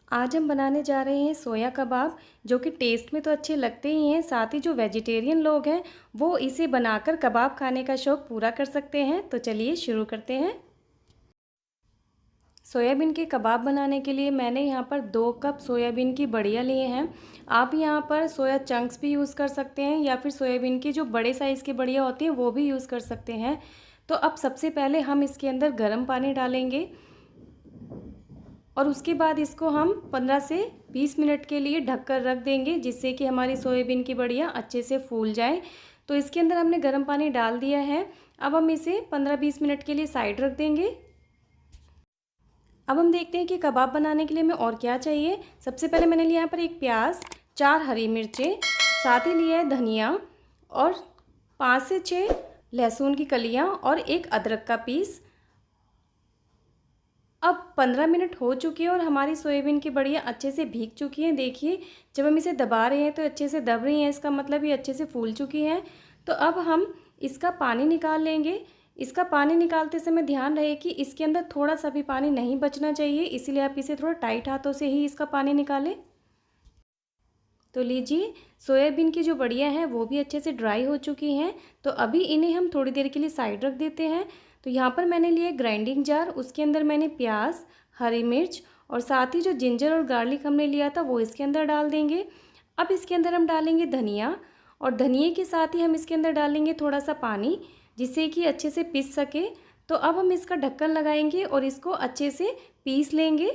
आज हम बनाने जा रहे हैं सोया कबाब, जो कि टेस्ट में तो अच्छे लगते ही हैं, साथ ही जो वेजिटेरियन लोग हैं वो इसे बनाकर कबाब खाने का शौक़ पूरा कर सकते हैं। तो चलिए शुरू करते हैं। सोयाबीन के कबाब बनाने के लिए मैंने यहाँ पर 2 कप सोयाबीन की बड़ियाँ लिए हैं। आप यहाँ पर सोया चंक्स भी यूज़ कर सकते हैं या फिर सोयाबीन की जो बड़े साइज़ की बड़ियाँ होती हैं वो भी यूज़ कर सकते हैं। तो अब सबसे पहले हम इसके अंदर गर्म पानी डालेंगे और उसके बाद इसको हम 15 से 20 मिनट के लिए ढककर रख देंगे, जिससे कि हमारी सोयाबीन की बड़ियाँ अच्छे से फूल जाएं। तो इसके अंदर हमने गर्म पानी डाल दिया है। अब हम इसे 15-20 मिनट के लिए साइड रख देंगे। अब हम देखते हैं कि कबाब बनाने के लिए हमें और क्या चाहिए। सबसे पहले मैंने लिया यहाँ पर एक प्याज, 4 हरी मिर्चें, साथ ही लिया है धनिया और 5 से 6 लहसुन की कलियाँ और एक अदरक का पीस। अब 15 मिनट हो चुके हैं और हमारी सोयाबीन की बड़ियाँ अच्छे से भीग चुकी हैं। देखिए, जब हम इसे दबा रहे हैं तो अच्छे से दब रही हैं, इसका मतलब ये अच्छे से फूल चुकी हैं। तो अब हम इसका पानी निकाल लेंगे। इसका पानी निकालते समय ध्यान रहे कि इसके अंदर थोड़ा सा भी पानी नहीं बचना चाहिए, इसीलिए आप इसे थोड़ा टाइट हाथों से ही इसका पानी निकालें। तो लीजिए, सोयाबीन की जो बड़ियाँ हैं वो भी अच्छे से ड्राई हो चुकी हैं। तो अभी इन्हें हम थोड़ी देर के लिए साइड रख देते हैं। तो यहाँ पर मैंने लिया ग्राइंडिंग जार, उसके अंदर मैंने प्याज, हरी मिर्च और साथ ही जो जिंजर और गार्लिक हमने लिया था वो इसके अंदर डाल देंगे। अब इसके अंदर हम डालेंगे धनिया और धनिए के साथ ही हम इसके अंदर डालेंगे थोड़ा सा पानी, जिससे कि अच्छे से पीस सके। तो अब हम इसका ढक्कन लगाएंगे और इसको अच्छे से पीस लेंगे।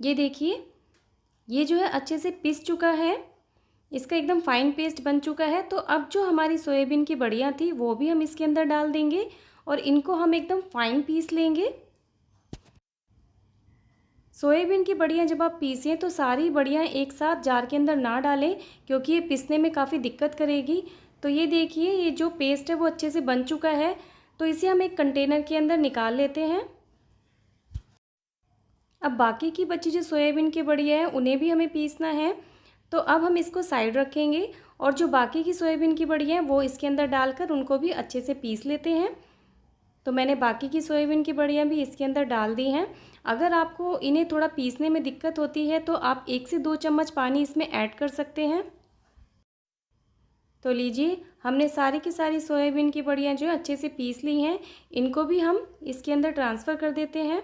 ये देखिए, ये जो है अच्छे से पिस चुका है, इसका एकदम फाइन पेस्ट बन चुका है। तो अब जो हमारी सोयाबीन की बड़ियाँ थी वो भी हम इसके अंदर डाल देंगे और इनको हम एकदम फाइन पीस लेंगे। सोयाबीन की बड़ियाँ जब आप पीसें तो सारी बड़ियाँ एक साथ जार के अंदर ना डालें, क्योंकि ये पीसने में काफ़ी दिक्कत करेगी। तो ये देखिए, ये जो पेस्ट है वो अच्छे से बन चुका है। तो इसे हम एक कंटेनर के अंदर निकाल लेते हैं। अब बाकी की बची जो सोयाबीन की बड़ियाँ हैं उन्हें भी हमें पीसना है। तो अब हम इसको साइड रखेंगे और जो बाकी की सोयाबीन की बड़ियाँ हैं वो इसके अंदर डालकर उनको भी अच्छे से पीस लेते हैं। तो मैंने बाकी की सोयाबीन की बड़ियाँ भी इसके अंदर डाल दी हैं। अगर आपको इन्हें थोड़ा पीसने में दिक्कत होती है तो आप 1 से 2 चम्मच पानी इसमें ऐड कर सकते हैं। तो लीजिए, हमने सारी की सारी सोयाबीन की बड़ियाँ जो है अच्छे से पीस ली हैं। इनको भी हम इसके अंदर ट्रांसफ़र कर देते हैं।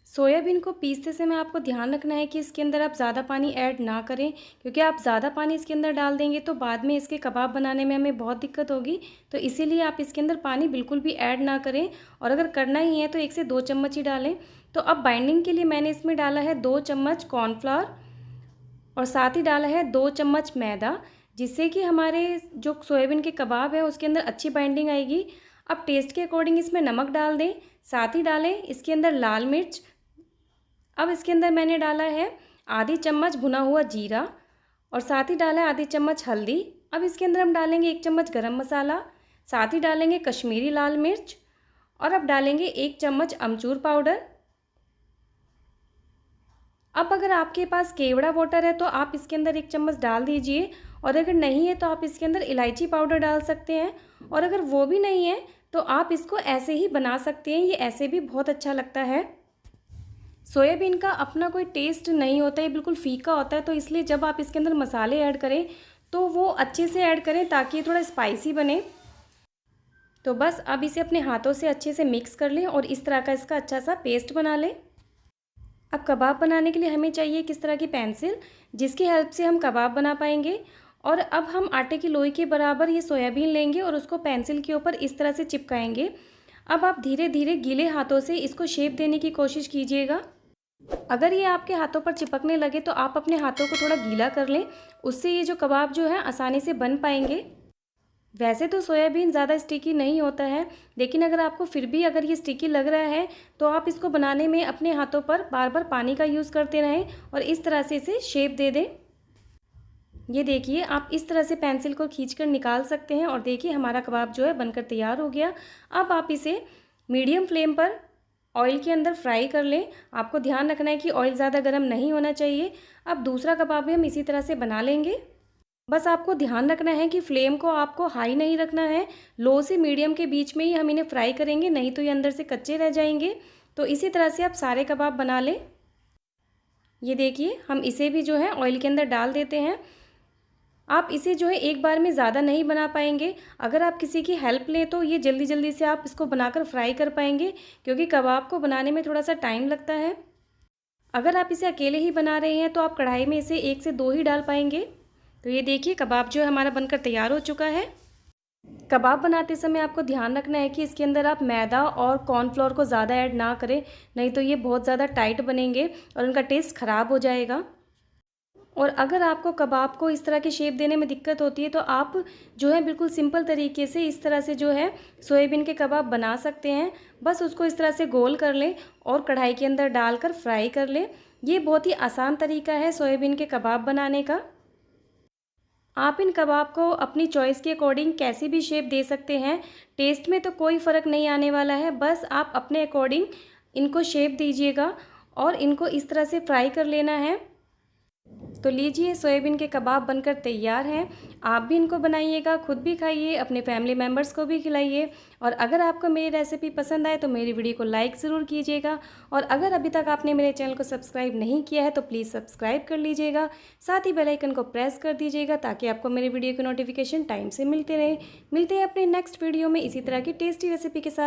सोयाबीन को पीसते समय आपको ध्यान रखना है कि इसके अंदर आप ज़्यादा पानी ऐड ना करें, क्योंकि आप ज़्यादा पानी इसके अंदर डाल देंगे तो बाद में इसके कबाब बनाने में हमें बहुत दिक्कत होगी। तो इसीलिए आप इसके अंदर पानी बिल्कुल भी ऐड ना करें, और अगर करना ही है तो 1 से 2 चम्मच ही डालें। तो अब बाइंडिंग के लिए मैंने इसमें डाला है 2 चम्मच कॉर्नफ्लावर और साथ ही डाला है 2 चम्मच मैदा, जिससे कि हमारे जो सोयाबीन के कबाब है उसके अंदर अच्छी बाइंडिंग आएगी। अब टेस्ट के अकॉर्डिंग इसमें नमक डाल दें, साथ ही डालें इसके अंदर लाल मिर्च। अब इसके अंदर मैंने डाला है आधी चम्मच भुना हुआ जीरा और साथ ही डाला है आधी चम्मच हल्दी। अब इसके अंदर हम डालेंगे 1 चम्मच गरम मसाला, साथ ही डालेंगे कश्मीरी लाल मिर्च और अब डालेंगे 1 चम्मच अमचूर पाउडर। अब अगर आपके पास केवड़ा वाटर है तो आप इसके अंदर 1 चम्मच डाल दीजिए, और अगर नहीं है तो आप इसके अंदर इलायची पाउडर डाल सकते हैं। और अगर वो भी नहीं है तो आप इसको ऐसे ही बना सकते हैं, ये ऐसे भी बहुत अच्छा लगता है। सोयाबीन का अपना कोई टेस्ट नहीं होता है, बिल्कुल फीका होता है। तो इसलिए जब आप इसके अंदर मसाले ऐड करें तो वो अच्छे से ऐड करें ताकि ये थोड़ा स्पाइसी बने। तो बस अब इसे अपने हाथों से अच्छे से मिक्स कर लें और इस तरह का इसका अच्छा सा पेस्ट बना लें। अब कबाब बनाने के लिए हमें चाहिए किस तरह की पेंसिल, जिसकी हेल्प से हम कबाब बना पाएंगे। और अब हम आटे की लोई के बराबर ये सोयाबीन लेंगे और उसको पेंसिल के ऊपर इस तरह से चिपकाएंगे। अब आप धीरे धीरे गीले हाथों से इसको शेप देने की कोशिश कीजिएगा। अगर ये आपके हाथों पर चिपकने लगे तो आप अपने हाथों को थोड़ा गीला कर लें, उससे ये जो कबाब जो है आसानी से बन पाएंगे। वैसे तो सोयाबीन ज़्यादा स्टिकी नहीं होता है, लेकिन अगर आपको फिर भी अगर ये स्टिकी लग रहा है तो आप इसको बनाने में अपने हाथों पर बार बार पानी का यूज़ करते रहें और इस तरह से इसे शेप दे दें। ये देखिए, आप इस तरह से पेंसिल को खींचकर निकाल सकते हैं और देखिए हमारा कबाब जो है बनकर तैयार हो गया। अब आप इसे मीडियम फ्लेम पर ऑयल के अंदर फ्राई कर लें। आपको ध्यान रखना है कि ऑयल ज़्यादा गर्म नहीं होना चाहिए। अब दूसरा कबाब भी हम इसी तरह से बना लेंगे। बस आपको ध्यान रखना है कि फ्लेम को आपको हाई नहीं रखना है, लो से मीडियम के बीच में ही हम इन्हें फ्राई करेंगे, नहीं तो ये अंदर से कच्चे रह जाएंगे। तो इसी तरह से आप सारे कबाब बना लें। ये देखिए, हम इसे भी जो है ऑयल के अंदर डाल देते हैं। आप इसे जो है एक बार में ज़्यादा नहीं बना पाएंगे। अगर आप किसी की हेल्प लें तो ये जल्दी जल्दी से आप इसको बनाकर फ्राई कर पाएंगे, क्योंकि कबाब को बनाने में थोड़ा सा टाइम लगता है। अगर आप इसे अकेले ही बना रहे हैं तो आप कढ़ाई में इसे 1 से 2 ही डाल पाएंगे। तो ये देखिए, कबाब जो है हमारा बनकर तैयार हो चुका है। कबाब बनाते समय आपको ध्यान रखना है कि इसके अंदर आप मैदा और कॉर्नफ्लोर को ज़्यादा ऐड ना करें, नहीं तो ये बहुत ज़्यादा टाइट बनेंगे और उनका टेस्ट ख़राब हो जाएगा। और अगर आपको कबाब को इस तरह की शेप देने में दिक्कत होती है तो आप जो है बिल्कुल सिंपल तरीके से इस तरह से जो है सोयाबीन के कबाब बना सकते हैं। बस उसको इस तरह से गोल कर लें और कढ़ाई के अंदर डालकर फ्राई कर लें। ये बहुत ही आसान तरीका है सोयाबीन के कबाब बनाने का। आप इन कबाब को अपनी चॉइस के अकॉर्डिंग कैसी भी शेप दे सकते हैं। टेस्ट में तो कोई फ़र्क नहीं आने वाला है, बस आप अपने अकॉर्डिंग इनको शेप दीजिएगा और इनको इस तरह से फ्राई कर लेना है। तो लीजिए, सोयाबीन के कबाब बनकर तैयार हैं। आप भी इनको बनाइएगा, खुद भी खाइए, अपने फैमिली मेम्बर्स को भी खिलाइए। और अगर आपको मेरी रेसिपी पसंद आए तो मेरी वीडियो को लाइक ज़रूर कीजिएगा। और अगर अभी तक आपने मेरे चैनल को सब्सक्राइब नहीं किया है तो प्लीज़ सब्सक्राइब कर लीजिएगा। साथ ही बेल आइकन को प्रेस कर दीजिएगा ताकि आपको मेरे वीडियो की नोटिफिकेशन टाइम से मिलते रहे। मिलते हैं अपने नेक्स्ट वीडियो में इसी तरह की टेस्टी रेसिपी के साथ।